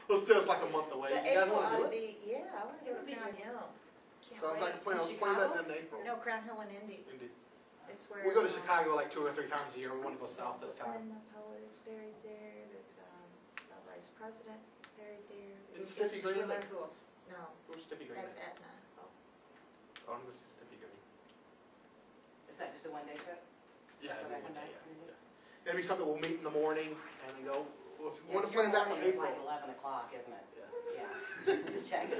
Let's do it's like a month away. But You guys April want to ought do to it? be, yeah, I want to go to Crown Hill. Can't Sounds wait. like a plan. Let's plan that in April. No, Crown Hill and Indy. Indeed. It's where We go to Chicago like 2 or 3 times a year. We want to go south this time. And the poet is buried there. There's the vice president buried there. Isn't Stiffy It's Green really there? cool. No, Where's Stiffy Green? that's Etna. I want to go see Stiffy Green. Is that just a one-day trip? Yeah, For I that think one day? yeah. It'll be something we'll meet in the morning and then go. Well, if you want to Yes, your plan that for morning is April. like 11 o'clock, isn't it? Yeah. Yeah, just checking.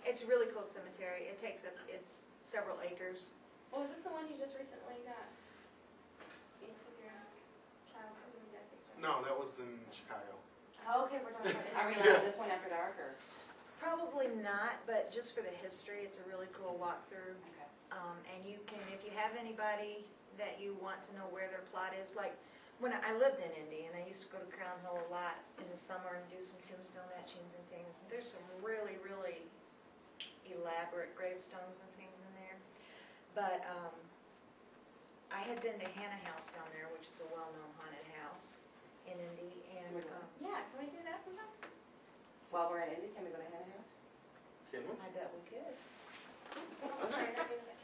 It's a really cool cemetery. It takes up, it's several acres. Well, was this the one you just recently got? You took your child to the death picture? No, that was in Chicago. Oh, okay, we're talking about Are we it. allowed this one after dark, or? Probably not, but just for the history, it's a really cool walkthrough. Okay. And you can, if you have anybody that you want to know where their plot is, like when I lived in Indy and I used to go to Crown Hill a lot in the summer and do some tombstone etchings and things. There's some really, really elaborate gravestones and things in there. But I had been to Hannah House down there, which is a well-known haunted house in Indy, and Yeah, can we do that sometime? While we're in Indy, can we go to Hannah House? Can we? I bet we could. Oh, sorry, not doing that.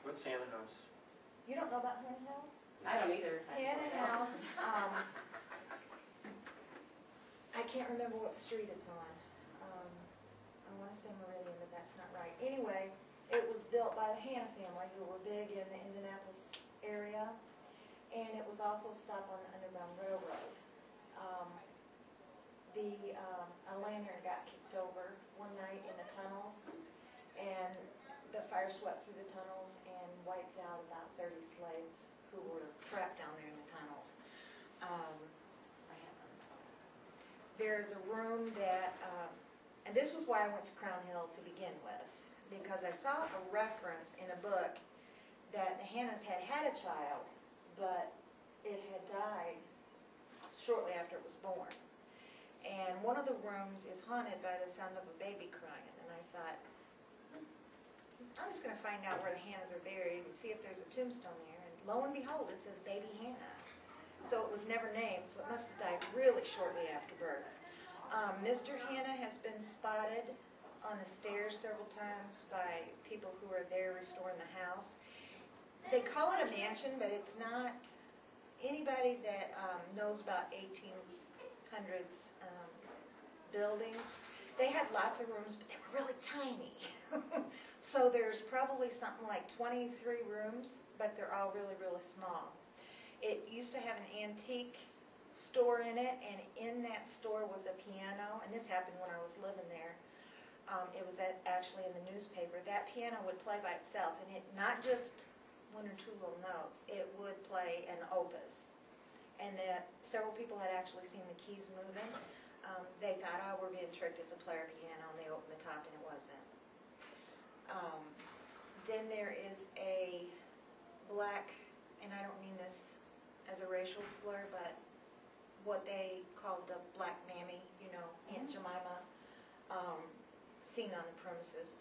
What's Hannah House? You don't know about Hannah House? I don't either. I just Hannah wanna know. House, I can't remember what street it's on. I want to say Meridian, but that's not right. Anyway, it was built by the Hannah family, who were big in the Indianapolis area, and it was also a stop on the Underground Railroad. A lantern got kicked over one night in the tunnels, and the fire swept through the tunnels and wiped out about 30 slaves who were trapped down there in the tunnels. There's a room that, and this was why I went to Crown Hill to begin with, because I saw a reference in a book that the Hannahs had had a child, but it had died shortly after it was born. And one of the rooms is haunted by the sound of a baby crying, and I thought, I'm just going to find out where the Hannahs are buried and see if there's a tombstone there. And lo and behold, it says Baby Hannah. So it was never named, so it must have died really shortly after birth. Mr. Hannah has been spotted on the stairs several times by people who are there restoring the house. They call it a mansion, but it's not. Anybody that knows about 1800s buildings, they had lots of rooms, but they were really tiny. So there's probably something like 23 rooms, but they're all really, really small. It used to have an antique store in it, and in that store was a piano, and this happened when I was living there. It was actually in the newspaper. That piano would play by itself, and it not just 1 or 2 little notes, it would play an opus. And that several people had actually seen the keys moving. They thought, oh, we're being tricked, it's a player piano, and they opened the top and it wasn't. Then there is a black, and I don't mean this as a racial slur, but what they called the black mammy, you know, Aunt Jemima, seen on the premises.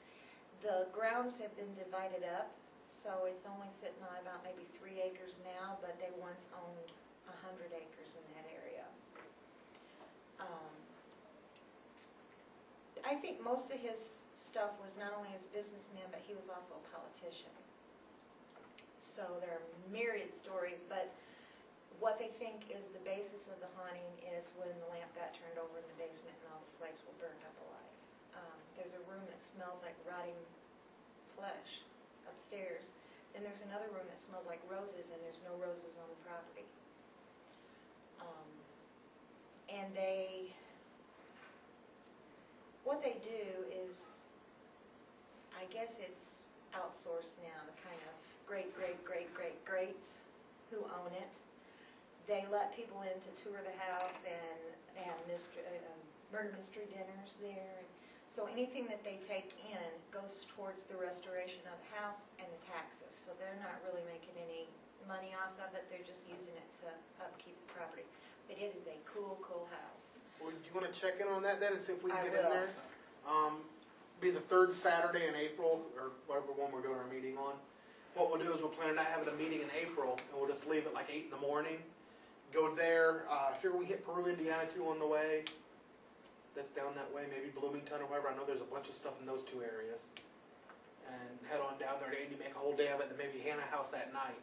The grounds have been divided up, so it's only sitting on about maybe 3 acres now, but they once owned 100 acres in that area. I think most of his stuff was not only as a businessman, but he was also a politician. So there are myriad stories, but what they think is the basis of the haunting is when the lamp got turned over in the basement and all the slaves were burned up alive. There's a room that smells like rotting flesh upstairs. Then there's another room that smells like roses, and there's no roses on the property. And what they do is, I guess it's outsourced now, the kind of greats who own it. They let people in to tour the house, and they have murder mystery dinners there. So anything that they take in goes towards the restoration of the house and the taxes. So they're not really making any money off of it. They're just using it to upkeep the property. But it is a cool, cool house. Well, do you want to check in on that then and see if we can I get in will. there? Be the 3rd Saturday in April, or whatever one we're doing our meeting on. What we'll do is we'll plan on not having a meeting in April, and we'll just leave it like 8 in the morning. go there, I figure we hit Peru, Indiana too on the way. That's down that way, maybe Bloomington or wherever. I know there's a bunch of stuff in those two areas. And head on down there to Indy, make a whole day of it, then maybe Hannah House at night.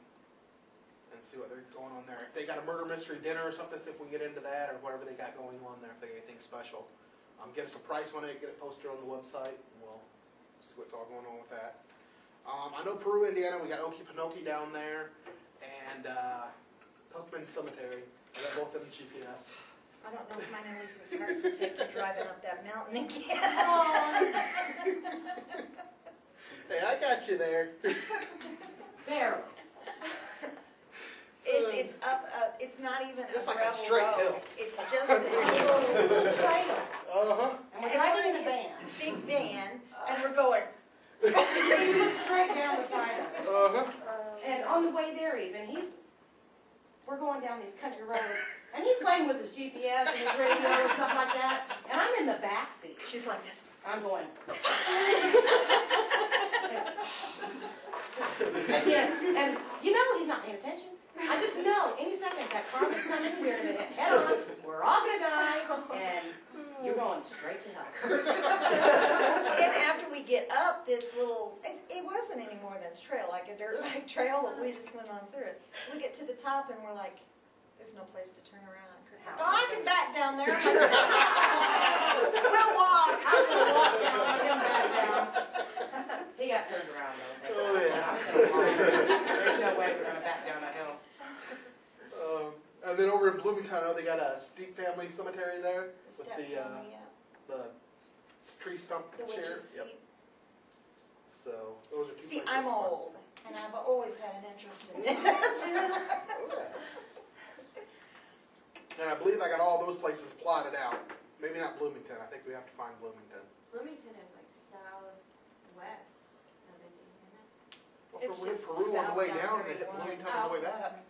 And see what they're going on there. If they got a murder mystery dinner or something, see if we can get into that or whatever they got going on there, if they got anything special. Get us a price on it, get it posted on the website, and we'll see what's all going on with that. I know Peru, Indiana, we got Okefenokee down there, and Hookman Cemetery. I got both of them in GPS. I don't know if mine and Lisa's cards would take you driving up that mountain again. Hey, I got you there. Barely. It's up, it's not even a It's like a gravel straight road. hill. It's just a little Trail. Uh-huh. And we're driving in a van. big van, and we're going, You look straight down the side of it. Uh-huh. And on the way there even, we're going down these country roads, and he's playing with his GPS and his radio and stuff like that, and I'm in the back seat. she's like this. I'm going. and you know he's not paying attention. I just know any second that car is coming, we're gonna hit head on, we're all gonna die, and you're going straight to hell. And after we get up this little, it wasn't any more than a trail, like a dirt bike trail, but we just went on through it. We get to the top and we're like, there's no place to turn around. Kurt's like, oh, I can back down there. We'll walk. I'm gonna walk down, let him back down. He got turned around though. Oh, yeah. I was gonna walk. There's no way we're gonna back down that hill. And then over in Bloomington, I know they got a Steep Family Cemetery there The with step the family, yeah. the tree stump The chair. witch's Yep. seat. So those are two See, places. I'm fun. old, and I've always had an interest in this. Oh, yeah. And I believe I got all those places plotted out. Maybe not Bloomington. I think we have to find Bloomington. Bloomington is like southwest of Indy, isn't it? Well, It's if we hit just Peru on the way south down, down they hit 31. Bloomington on the way back.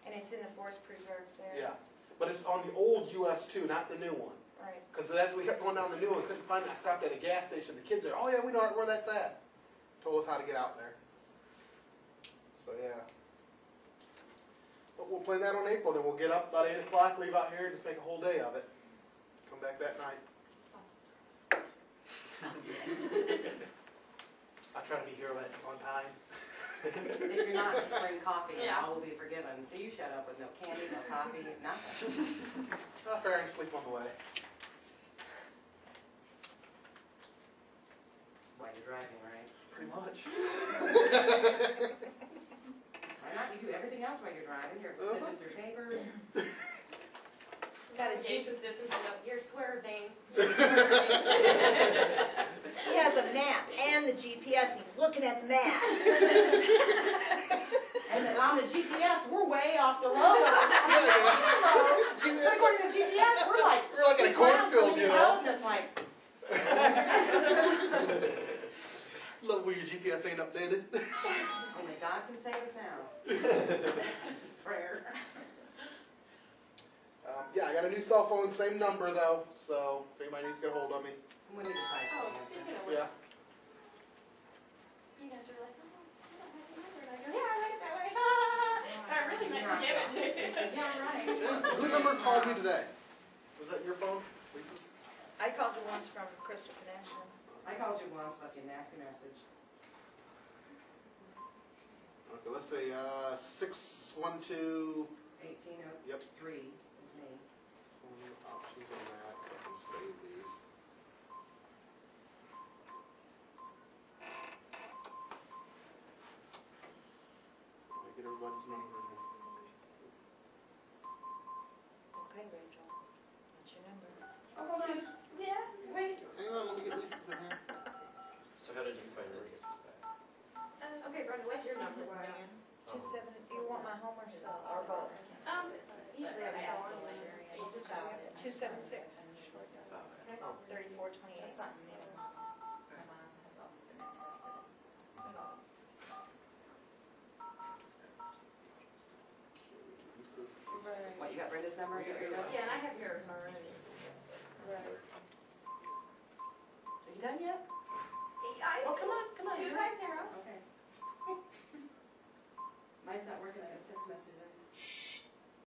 And it's in the forest preserves there. Yeah, but it's on the old US 2, not the new one. Right. Because as we kept going down the new one, couldn't find it. I stopped at a gas station. The kids are, oh yeah, we know where that's at. Told us how to get out there. So yeah. But we'll plan that on April. Then we'll get up about 8 o'clock, leave out here, just make a whole day of it. Come back that night. I try to be here on time. If you're not, just bring coffee and Yeah. all will be forgiven. So you shut up with no candy, no coffee, nothing. Well, fair, I can sleep on the way. While you're driving, right? Pretty much. Why not? You do everything else while you're driving. You're sifting through papers. Got a Navigation system says, "Oh, you're swerving." He has a map and the GPS, and he's looking at the map. And then on the GPS, we're way off the road. GPS, According to the GPS, we're like in a 6 miles cornfield, from you the know. road, and it's like, love when your GPS ain't updated. only God can save us now. Prayer. Yeah, I got a new cell phone, same number though, so if anybody needs to get a hold of me. When we decide to Oh, answer. speaking of which, Yeah. you guys are like, oh, I don't have the number. And I go, yeah, I write it that way. But I really meant to give it to you. Yeah, right. Yeah. Who number called you today? Was that your phone, Lisa's? I called you once from Crystal Connection. I called you once, left you a nasty message. Okay, let's say 612. 1803 Yep. is me. Options on that, so I can save these. Let me get everybody's number in this. Okay, Rachel, what's your number? Oh, hold on. Yeah. Wait. Hang on, let me get Lisa's in here. So how did you find yours? Okay, Brenda, what's your number? 27, you want my home or cell, or both? Usually I saw one. You just got it. 276, 3428. Lisa's. What, you got Brenda's number? Is that what you're doing? Yeah, and I have yours already. Right. Are you done yet? I, Oh, come on, come on. 250. Okay. Mine's not working. I